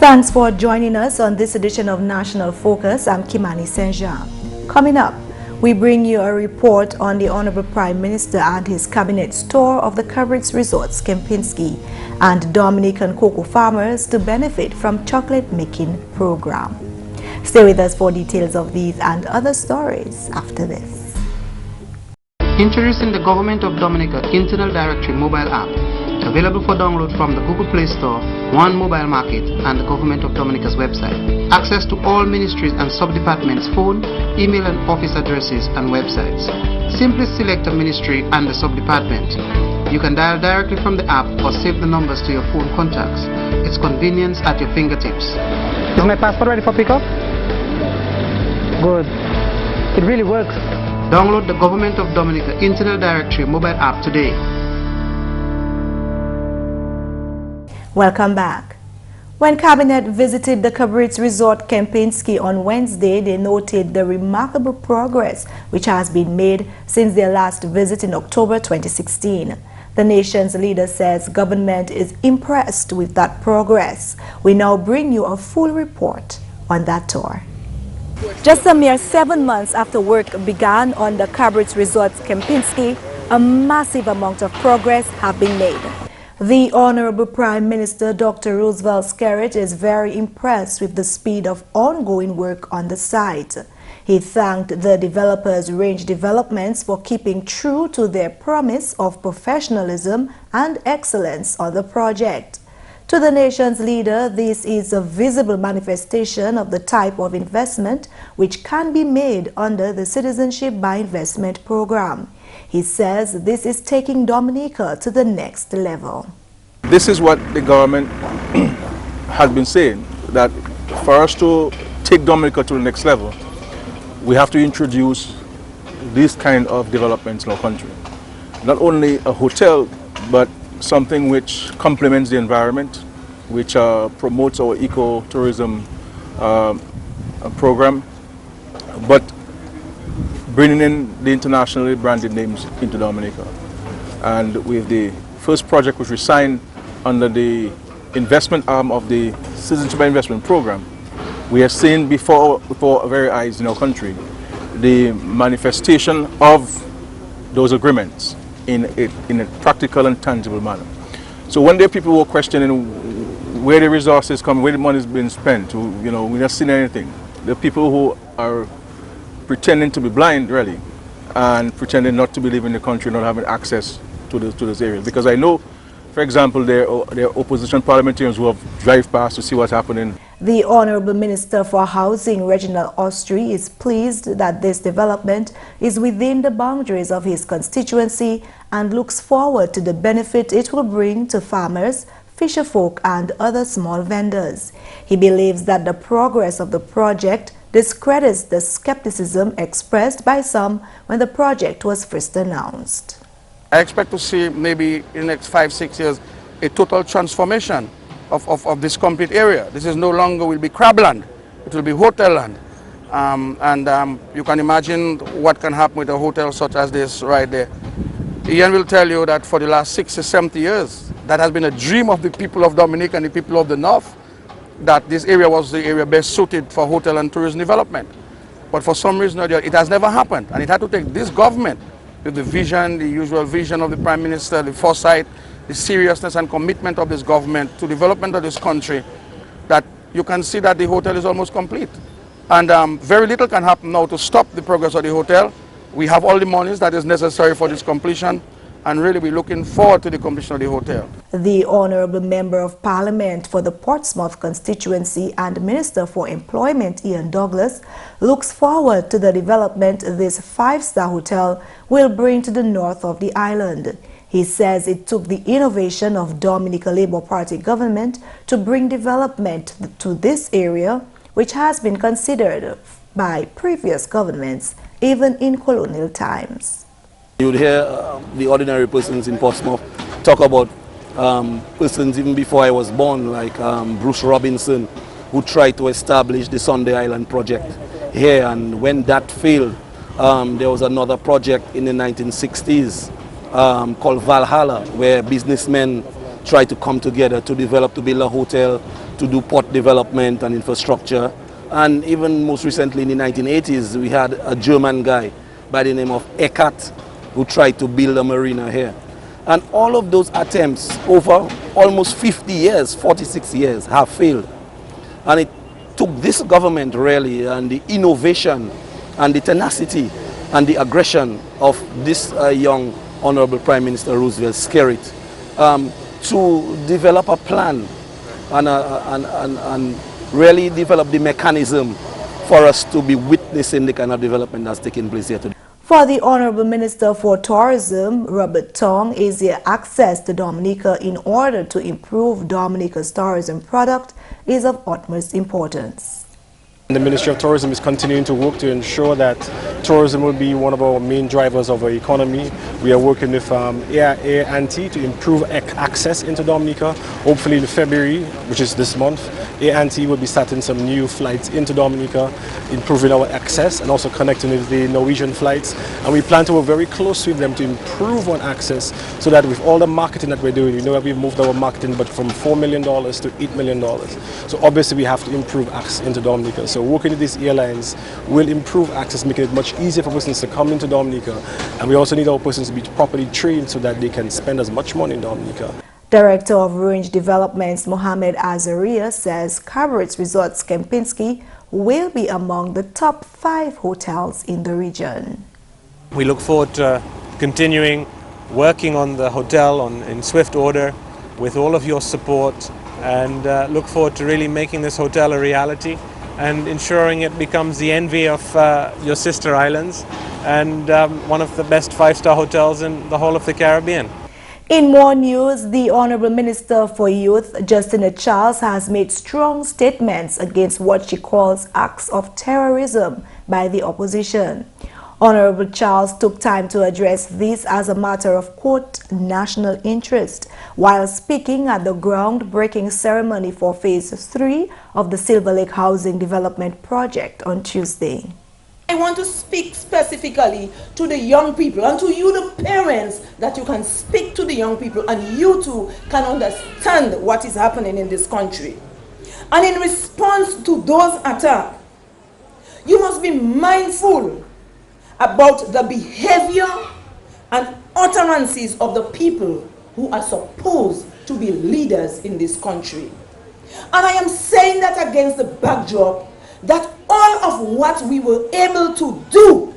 Thanks for joining us on this edition of National Focus. I'm Kimani St. Coming up, we bring you a report on the Hon Prime Minister and his cabinet's tour of the Cabrits resorts, Kempinski, and Dominican cocoa farmers to benefit from chocolate making program. Stay with us for details of these and other stories after this. Introducing the Government of Dominica Internal Directory mobile app, available for download from the Google Play Store, One Mobile Market, and the Government of Dominica's website. Access to all ministries and sub-departments' phone, email and office addresses and websites. Simply select a ministry and the sub-department. You can dial directly from the app or save the numbers to your phone contacts. It's convenience at your fingertips. Is my passport ready for pickup? Good. It really works. Download the Government of Dominica Internal Directory mobile app today. Welcome back. When Cabinet visited the Cabrits resort Kempinski on Wednesday, they noted the remarkable progress which has been made since their last visit in October 2016. The nation's leader says government is impressed with that progress. We now bring you a full report on that tour. Just a mere 7 months after work began on the Cabrits resorts Kempinski, a massive amount of progress have been made. The Honorable Prime Minister Dr. Roosevelt Skerrit is very impressed with the speed of ongoing work on the site. He thanked the developers Range Developments for keeping true to their promise of professionalism and excellence on the project. To the nation's leader, this is a visible manifestation of the type of investment which can be made under the Citizenship by Investment program. He says this is taking Dominica to the next level. This is what the government has been saying, that for us to take Dominica to the next level, we have to introduce these kind of developments in our country. Not only a hotel, but something which complements the environment, which promotes our eco-tourism program, but bringing in the internationally branded names into Dominica. And with the first project which we signed under the investment arm of the Citizenship by Investment program, we have seen before our very eyes in our country the manifestation of those agreements in a practical and tangible manner. So one day people were questioning where the resources come, where the money is being spent. We're not seeing anything. The people who are pretending to be blind, really, and pretending not to believe in the country, not having access to those areas. Because I know, for example, there are opposition parliamentarians who have drive past to see what's happening. The Honorable Minister for Housing, Reginald Austri, is pleased that this development is within the boundaries of his constituency and looks forward to the benefit it will bring to farmers, fisherfolk and other small vendors. He believes that the progress of the project discredits the skepticism expressed by some when the project was first announced. I expect to see maybe in the next 5-6 years a total transformation of this complete area. This is no longer will be crabland, it will be hotel land. You can imagine what can happen with a hotel such as this right there. Ian will tell you that for the last 60-70 years, that has been a dream of the people of Dominica and the people of the North, that this area was the area best suited for hotel and tourism development. But for some reason or the other, it has never happened. And it had to take this government with the vision, the usual vision of the Prime Minister, the foresight, the seriousness and commitment of this government to development of this country, that you can see that the hotel is almost complete. And very little can happen now to stop the progress of the hotel. We have all the monies that is necessary for this completion, and really we're looking forward to the completion of the hotel. The Honourable Member of Parliament for the Portsmouth constituency and Minister for Employment, Ian Douglas, looks forward to the development this 5-star hotel will bring to the north of the island. He says it took the innovation of Dominica Labour Party government to bring development to this area, which has been considered by previous governments, even in colonial times. You would hear the ordinary persons in Portsmouth talk about persons even before I was born, like Bruce Robinson, who tried to establish the Sunday Island project here, and when that failed, there was another project in the 1960s called Valhalla, where businessmen try to come together to develop, to build a hotel, to do port development and infrastructure. And even most recently in the 1980s, we had a German guy by the name of Eckert who tried to build a marina here. And all of those attempts over almost 50 years, 46 years, have failed. And it took this government really, and the innovation and the tenacity and the aggression of this young Honorable Prime Minister Roosevelt Skerrit to develop a plan and really develop the mechanism for us to be witnessing the kind of development that's taking place here today. For the Honorable Minister for Tourism, Robert Tong, easier access to Dominica in order to improve Dominica's tourism product is of utmost importance. The Ministry of Tourism is continuing to work to ensure that tourism will be one of our main drivers of our economy. We are working with A&T to improve access into Dominica. Hopefully in February, which is this month, A&T will be starting some new flights into Dominica, improving our access and also connecting with the Norwegian flights. And we plan to work very closely with them to improve on access so that with all the marketing that we're doing, we've moved our marketing budget from $4 million to $8 million. So obviously we have to improve access into Dominica. So working with these airlines will improve access, making it much easier for persons to come into Dominica. And we also need our persons to be properly trained so that they can spend as much money in Dominica. Director of Range Developments Mohammed Azaria says Cabrits Resorts Kempinski will be among the top 5 hotels in the region. We look forward to continuing working on the hotel in swift order with all of your support, and look forward to really making this hotel a reality and ensuring it becomes the envy of your sister islands and one of the best 5-star hotels in the whole of the Caribbean. In more news, the Honorable Minister for Youth, Justina Charles, has made strong statements against what she calls acts of terrorism by the opposition. Honorable Charles took time to address this as a matter of, quote, national interest, while speaking at the groundbreaking ceremony for Phase 3 of the Silver Lake Housing Development Project on Tuesday. I want to speak specifically to the young people and to you, the parents, that you can speak to the young people and you too can understand what is happening in this country. And in response to those attacks, you must be mindful about the behavior and utterances of the people who are supposed to be leaders in this country. And I am saying that against the backdrop that all of what we were able to do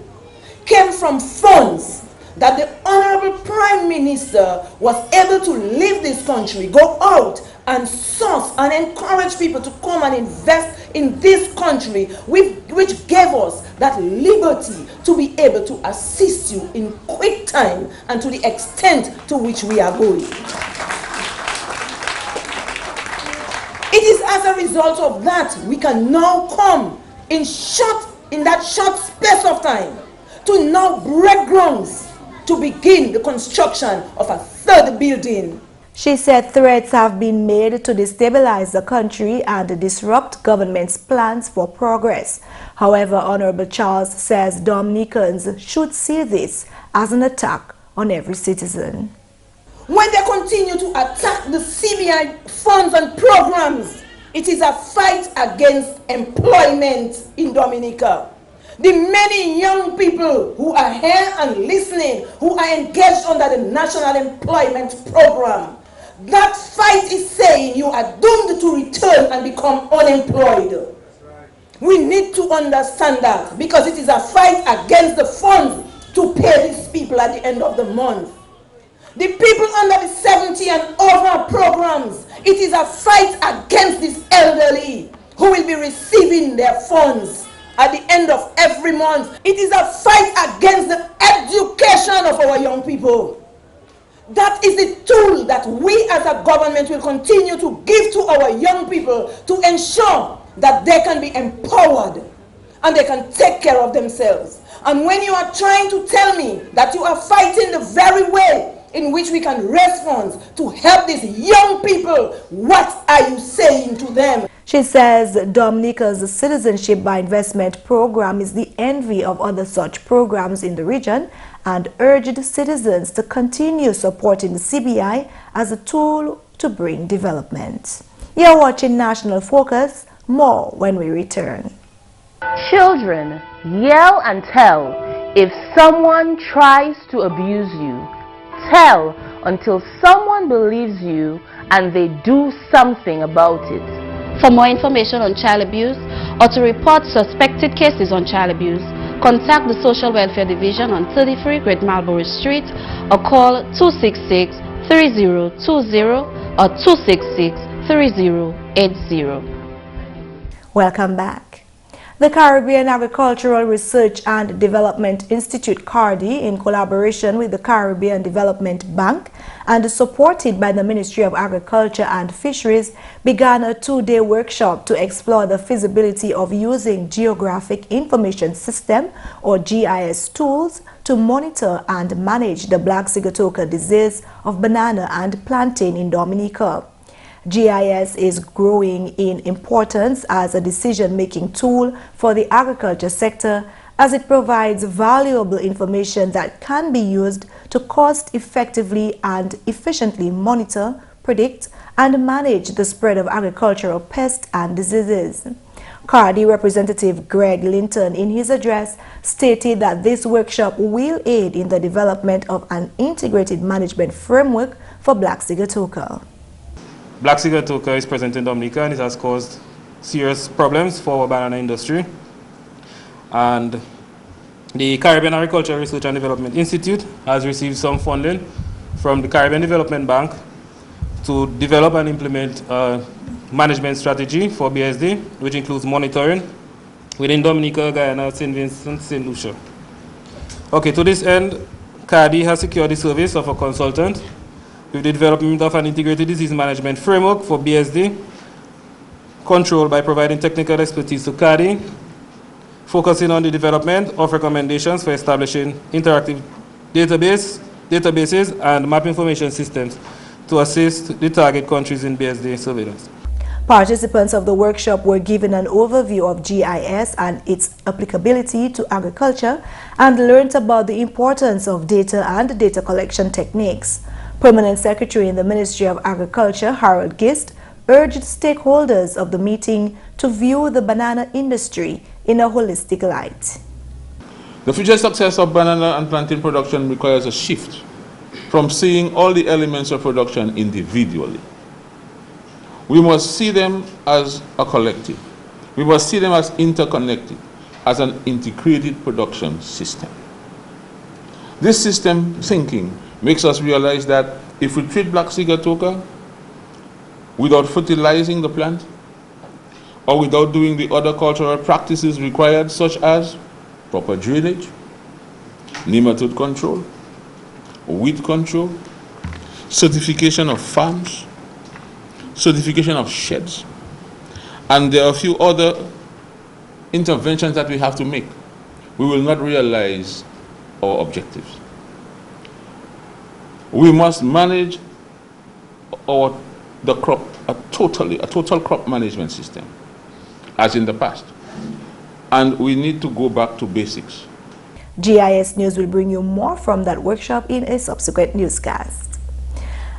came from funds that the Honorable Prime Minister was able to leave this country, go out and source and encourage people to come and invest in this country, which gave us that liberty to be able to assist you in quick time and to the extent to which we are going. It is as a result of that we can now come in that short space of time to now break grounds to begin the construction of a 3rd building. She said threats have been made to destabilize the country and disrupt government's plans for progress. However, Honorable Charles says Dominicans should see this as an attack on every citizen. When they continue to attack the CBI funds and programs, it is a fight against employment in Dominica. The many young people who are here and listening, who are engaged under the National Employment Program, that fight is saying you are doomed to return and become unemployed. We need to understand that because it is a fight against the funds to pay these people at the end of the month. The people under the 70 and over programs, it is a fight against these elderly who will be receiving their funds at the end of every month. It is a fight against the education of our young people. That is the tool that we as a government will continue to give to our young people to ensure that they can be empowered and they can take care of themselves. And when you are trying to tell me that you are fighting the very way in which we can raise funds to help these young people, what are you saying to them? She says Dominica's Citizenship by Investment program is the envy of other such programs in the region and urged citizens to continue supporting the CBI as a tool to to bring development. You're watching National Focus. More when we return. Children, yell and tell. If someone tries to abuse you, tell until someone believes you and they do something about it. For more information on child abuse or to report suspected cases on child abuse, contact the Social Welfare Division on 33 Great Marlborough Street or call 266-3020 or 266-3080. Welcome back. The Caribbean Agricultural Research and Development Institute, CARDI, in collaboration with the Caribbean Development Bank and supported by the Ministry of Agriculture and Fisheries, began a two-day workshop to explore the feasibility of using Geographic Information System or GIS tools to monitor and manage the black Sigatoka disease of banana and plantain in Dominica. GIS is growing in importance as a decision-making tool for the agriculture sector as it provides valuable information that can be used to cost-effectively and efficiently monitor, predict, and manage the spread of agricultural pests and diseases. CARDI representative Greg Linton, in his address, stated that this workshop will aid in the development of an integrated management framework for black Sigatoka. Black Sigatoka is present in Dominica and it has caused serious problems for our banana industry. And the Caribbean Agricultural Research and Development Institute has received some funding from the Caribbean Development Bank to develop and implement a management strategy for BSD, which includes monitoring within Dominica, Guyana, St. Vincent, St. Lucia. Okay, to this end, CARDI has secured the service of a consultant with the development of an integrated disease management framework for BSD, controlled by providing technical expertise to CARDI, focusing on the development of recommendations for establishing interactive databases and map information systems to assist the target countries in BSD surveillance. Participants of the workshop were given an overview of GIS and its applicability to agriculture and learned about the importance of data and data collection techniques. Permanent Secretary in the Ministry of Agriculture, Harold Gist, urged stakeholders of the meeting to view the banana industry in a holistic light. The future success of banana and plantain production requires a shift from seeing all the elements of production individually. We must see them as a collective. We must see them as interconnected, as an integrated production system. This system thinking makes us realize that if we treat black Sigatoka without fertilizing the plant or without doing the other cultural practices required, such as proper drainage, nematode control, weed control, certification of farms, certification of sheds, and there are a few other interventions that we have to make, we will not realize our objectives. We must manage the crop, a total crop management system, as in the past. And we need to go back to basics. GIS News will bring you more from that workshop in a subsequent newscast.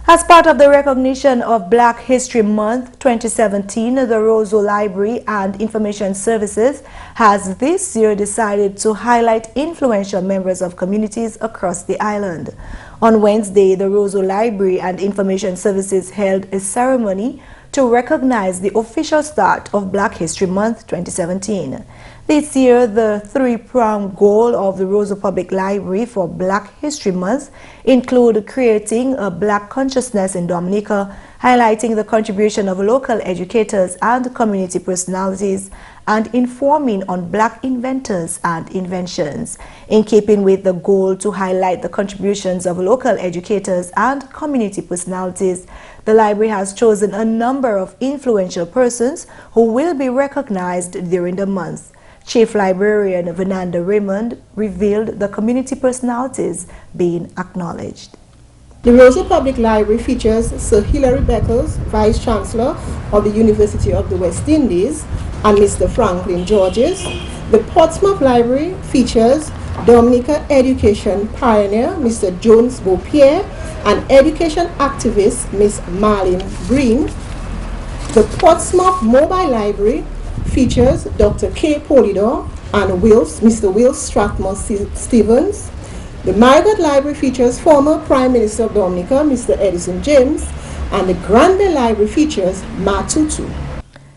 As part of the recognition of Black History Month 2017, the Roseau Library and Information Services has this year decided to highlight influential members of communities across the island. On Wednesday, the Roseau Library and Information Services held a ceremony to recognize the official start of Black History Month 2017. This year, the three-pronged goal of the Roseau Public Library for Black History Month include creating a Black consciousness in Dominica, highlighting the contribution of local educators and community personalities, and informing on Black inventors and inventions. In keeping with the goal to highlight the contributions of local educators and community personalities, the library has chosen a number of influential persons who will be recognized during the month. Chief Librarian Fernanda Raymond revealed the community personalities being acknowledged. The Roseau Public Library features Sir Hilary Beckles, Vice Chancellor of the University of the West Indies, and Mr. Franklin Georges. The Portsmouth Library features Dominica education pioneer Mr. Jones Beaupierre and education activist Miss Marlene Green. The Portsmouth Mobile Library features Dr. K. Polidor and Mr. Will Strathmore Stevens. The Marigot Library features former Prime Minister of Dominica, Mr. Edison James, and the Granby Library features Matutu.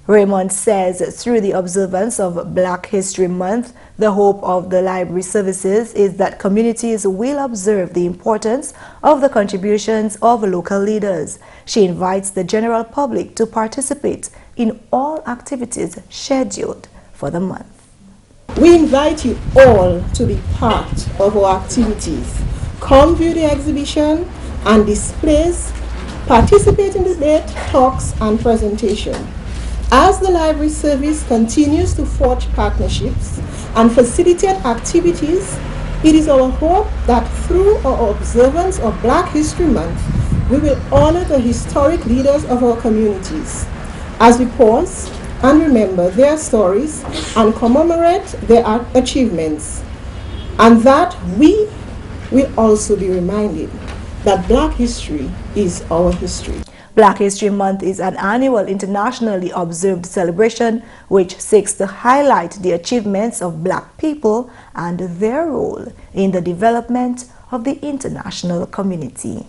Raymond says through the observance of Black History Month, the hope of the library services is that communities will observe the importance of the contributions of local leaders. She invites the general public to participate in all activities scheduled for the month. We invite you all to be part of our activities. Come view the exhibition and displays, participate in debate, talks, and presentation. As the library service continues to forge partnerships and facilitate activities, it is our hope that through our observance of Black History Month, we will honor the historic leaders of our communities as we pause and remember their stories and commemorate their achievements, and that we will also be reminded that Black history is our history. Black History Month is an annual internationally observed celebration which seeks to highlight the achievements of Black people and their role in the development of the international community.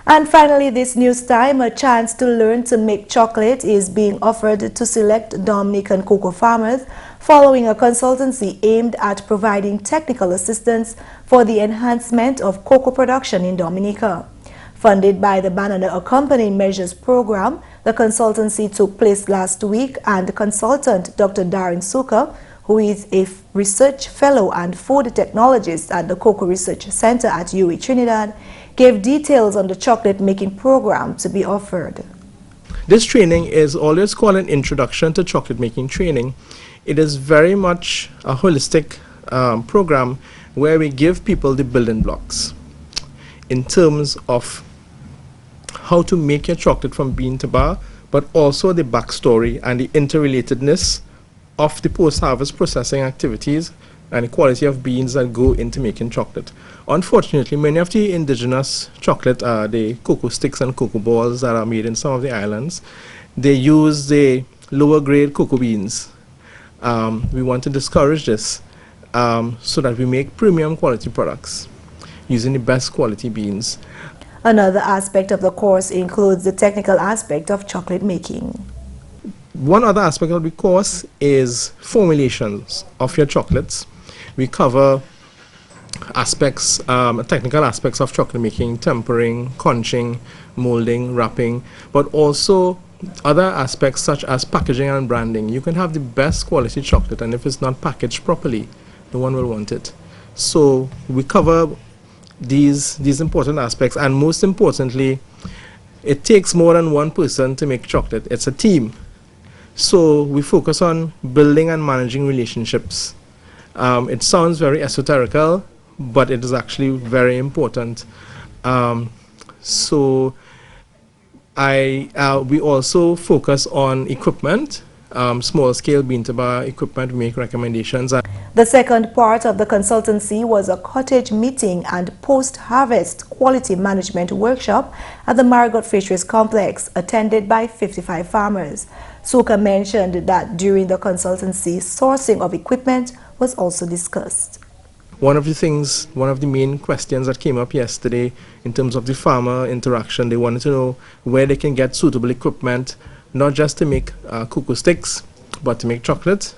And finally, this news time, a chance to learn to make chocolate is being offered to select Dominican cocoa farmers following a consultancy aimed at providing technical assistance for the enhancement of cocoa production in Dominica. Funded by the Banana Accompanying Measures Program, the consultancy took place last week, and consultant Dr. Darren Suka, who is a research fellow and food technologist at the Cocoa Research Center at UWI Trinidad, gave details on the chocolate making program to be offered. This training is always called an introduction to chocolate making training. It is very much a holistic program where we give people the building blocks in terms of how to make your chocolate from bean to bar, but also the backstory and the interrelatedness of the post-harvest processing activities and the quality of beans that go into making chocolate. Unfortunately, many of the indigenous chocolate, the cocoa sticks and cocoa balls that are made in some of the islands, they use the lower grade cocoa beans. We want to discourage this so that we make premium quality products using the best quality beans. Another aspect of the course includes the technical aspect of chocolate making. One other aspect of the course is formulations of your chocolates. We cover aspects, technical aspects of chocolate making, tempering, conching, molding, wrapping, but also other aspects such as packaging and branding. You can have the best quality chocolate, and if it's not packaged properly, no one will want it. So we cover these important aspects, and most importantly, it takes more than one person to make chocolate. It's a team. So we focus on building and managing relationships. It sounds very esoterical, but it is actually very important. We also focus on equipment, small-scale bean-to-bar equipment. We make recommendations. The second part of the consultancy was a cottage meeting and post-harvest quality management workshop at the Marigot Fisheries Complex, attended by 55 farmers. Suka mentioned that during the consultancy, sourcing of equipment was also discussed. One of the main questions that came up yesterday in terms of the farmer interaction, they wanted to know where they can get suitable equipment, not just to make cocoa sticks, but to make chocolate.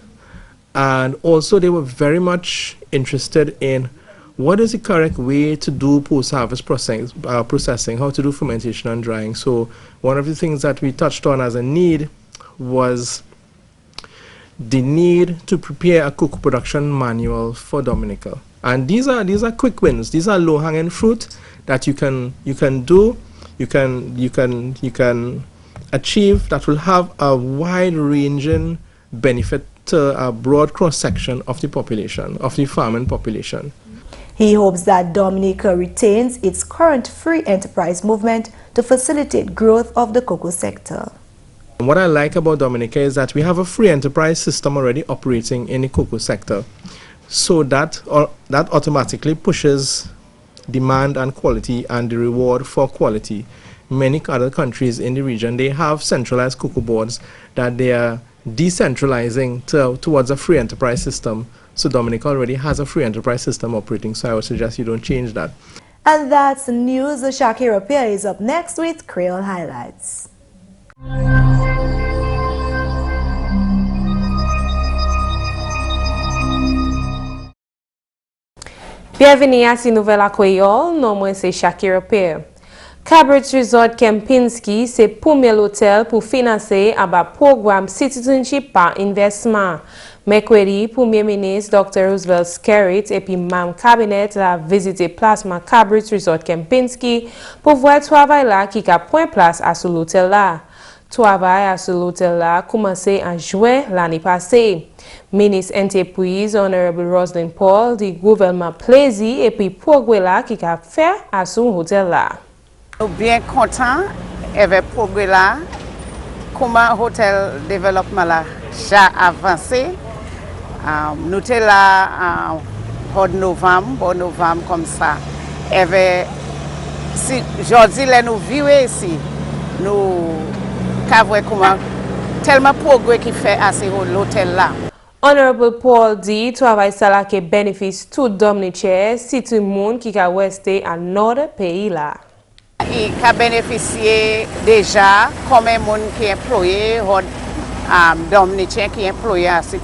And also they were very much interested in what is the correct way to do post-harvest processing, how to do fermentation and drying. So one of the things that we touched on as a need was the need to prepare a cocoa production manual for Dominica. And these are quick wins. These are low-hanging fruit that you can achieve, that will have a wide-ranging benefit to a broad cross-section of the population, of the farming population. He hopes that Dominica retains its current free enterprise movement to facilitate growth of the cocoa sector. What I like about Dominica is that we have a free enterprise system already operating in the cocoa sector. So that automatically pushes demand and quality and the reward for quality. Many other countries in the region, they have centralized cocoa boards that they are decentralizing towards a free enterprise system. So Dominica already has a free enterprise system operating, so I would suggest you don't change that. And that's the news. Shaakira Pierre is up next with Creole Highlights. Bienvenue à cette nouvelle à Creole, non moi c'est Shaakira Pierre. Cabrits Resort Kempinski c'est le premier hôtel pour financer un programme Citizenship par investissement. Mercredi, Premier ministre Dr. Roosevelt Skerrit et puis même cabinet a visité plasma Cabrits Resort Kempinski pour voir le travail là qui a point place à ce hôtel là. Travail à ce hôtel là commencé en juin l'année passée. Ministre Entreprise Honorable Roslyn Paul du gouvernement plaisir et puis progrès là qui a fait à ce hôtel là. Nous sommes bien contents avec le progrès là, comment le hôtel développement là a avancé. Nous sommes là en novembre comme ça. Si aujourd'hui nous vivons ici, nous avons comment tellement progrès qui fait à l'hôtel là. Honorable Paul dit travail ça là qui bénéficie tout Dominicain, si tout le monde qui a resté à notre pays là. Il a bénéficié déjà comme un monde qui est employé, Dominicain qui est employé à ce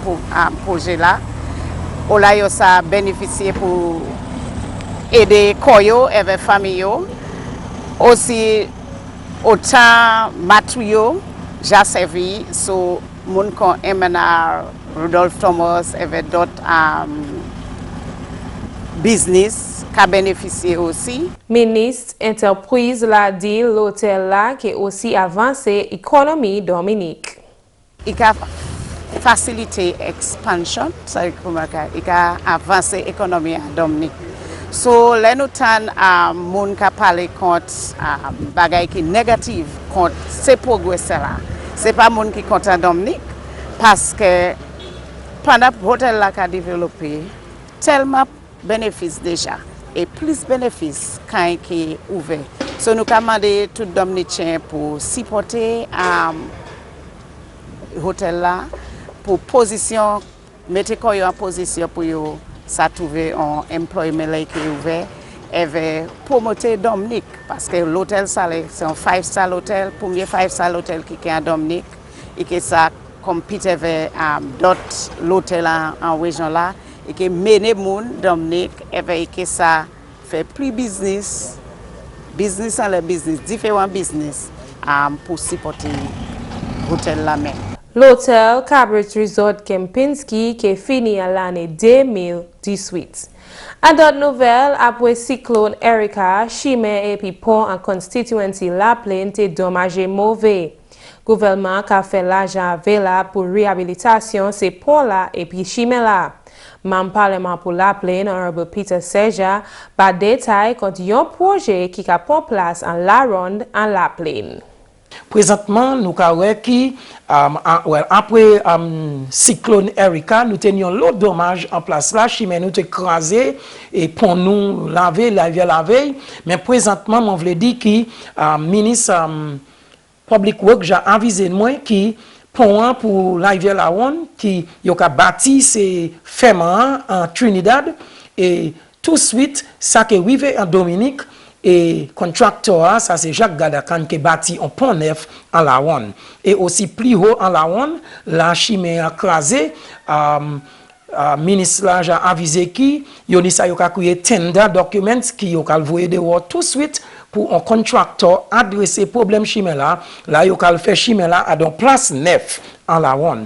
projet là. Là, ça a bénéficié pour aider Koyo et les familles. Aussi, autant matériaux, j'ai servi sur mon compte MNR, Rudolph Thomas et d'autres business qui a bénéficié aussi. Ministre Entreprise l'a dit l'hôtel là qui aussi avancé l'économie Dominique. Il a facilité l'expansion, il a avancé l'économie à Dominique. So, là nous avons moun qui parlé contre bagay qui négatif contre ces progrès là. C'est pas moun qui contre Dominique parce que pendant que l'hôtel là a développé tellement bénéfices déjà et plus bénéfices quand il est ouvert. So, nous avons demandé tout Dominicain pour supporter l'hôtel là pour position, mettre en position pour ça trouver un employment qui est ouvert et promouvoir Dominique parce que l'hôtel c'est un 5-star hôtel, premier 5-star hôtel qui est à Dominique et que ça compite avec d'autres hôtels en région là et que mène moun Dominique et que ça fait plus business en le business, différents business pour supporter l'hôtel là même. L'hôtel Cabrits Resort Kempinski qui est fini à l'année 2018. À d'autres nouvelles, après cyclone Erika, Chimay et puis pont en constituency La Plaine étaient dommagés mauvais. Gouvernement a fait l'argent avec là pour réhabilitation ces ponts là et puis Chimay là. Membre parlement pour La Plaine, Honorable Peter Seja, par détail contre un projet qui a pris place en La Ronde en La Plaine. Présentement, nous avons qui après cyclone Erika, nous tenions l'autre dommage en place là, Chimay nous écrasé et pour nous laver, mais présentement, on voulait dire que ministre Public Work j'ai avisé moi qui pour la Ronde qui a bâti ces fermes en Trinidad et tout de suite ça qui est arrivé en Dominique. Et contracteur, ça c'est Jacques Gadakan qui bâti un pont neuf en La Ronde. Et aussi plus haut en La Ronde, la Chimay a crasé. Ministre là, j'ai avisé qui, il y a créé tender documents qui ont envoyé dehors tout de suite pour un contracteur adresser problème Chimay là. Là, il a fait Chimay là à une place neuf en La Ronde.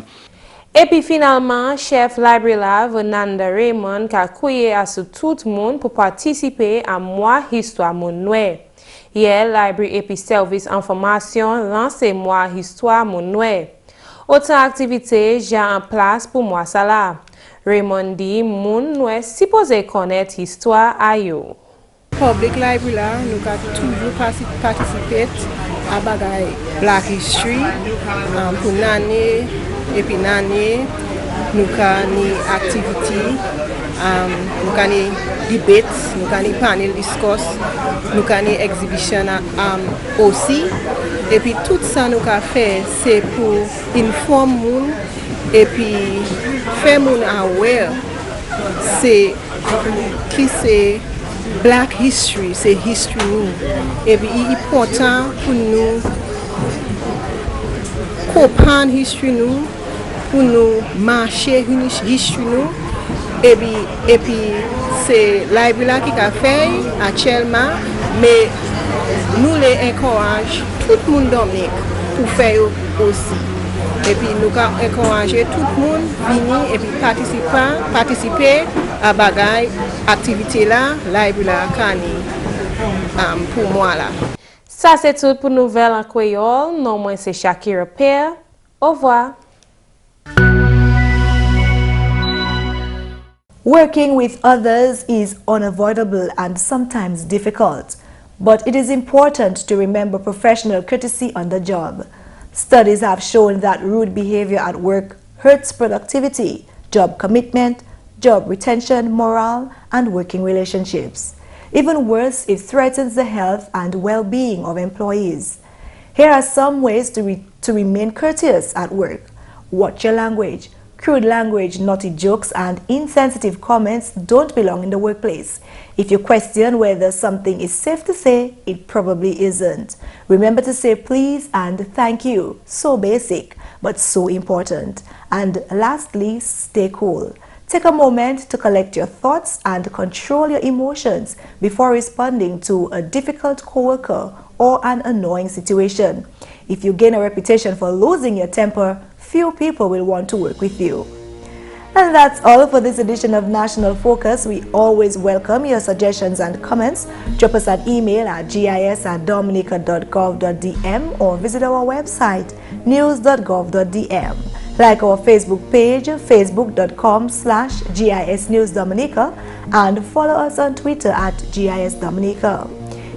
Et puis finalement, chef library là, Venanda Raymond, qui a crié à tout le monde pour participer à mois histoire mon noué. Hier, library et puis service information lancé mois histoire mon noué. Autant d'activités j'ai en place pour moi ça là. Raymond dit mon noué supposé connaître histoire à yo. Public library là, nous avons toujours participé à bagay Black History pour l'année et puis l'année nous avons une activité Nou ka ni debate, nou ka ni panel discourse, nou ka ni exhibition aussi. Et puis tout ça nou ka fait c'est pour informer moun et puis faire moun aware c'est qui c'est Black history, c'est history nous. Et puis il est important pour nous comprendre history nous, pour nous marcher history nous. Et puis c'est la là qui a fait actuellement, mais nous les encourageons tout le monde Dominique pour faire aussi. Et puis nous encourageons tout le monde venir et puis participer à bagaille activité là, live là pour moi là. Ça c'est tout pour nouvelles en créole. Non moi c'est Shaakira Pierre. Au revoir. Working with others is unavoidable and sometimes difficult, but it is important to remember professional courtesy on the job. Studies have shown that rude behavior at work hurts productivity, job commitment, job retention, morale, and working relationships. Even worse, it threatens the health and well-being of employees. Here are some ways to remain courteous at work. Watch your language. Crude language, naughty jokes, and insensitive comments don't belong in the workplace. If you question whether something is safe to say, it probably isn't. Remember to say please and thank you. So basic, but so important. And lastly, stay cool. Take a moment to collect your thoughts and control your emotions before responding to a difficult coworker or an annoying situation. If you gain a reputation for losing your temper, few people will want to work with you. And that's all for this edition of National Focus. We always welcome your suggestions and comments. Drop us an email at gis@dominica.gov.dm or visit our website news.gov.dm. Like our Facebook page, facebook.com/GIS News Dominica, and follow us on Twitter at GIS Dominica.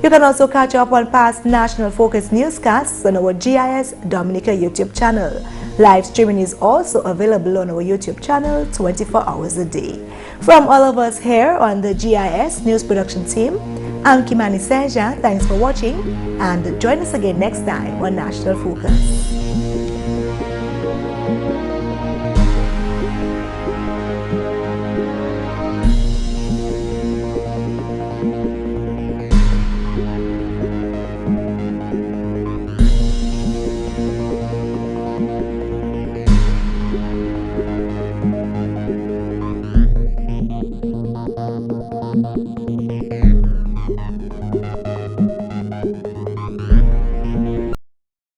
You can also catch up on past National Focus newscasts on our GIS Dominica YouTube channel. Live streaming is also available on our YouTube channel 24 hours a day. From all of us here on the GIS News Production team, I'm Kimani St. Thanks for watching, and join us again next time on National Focus.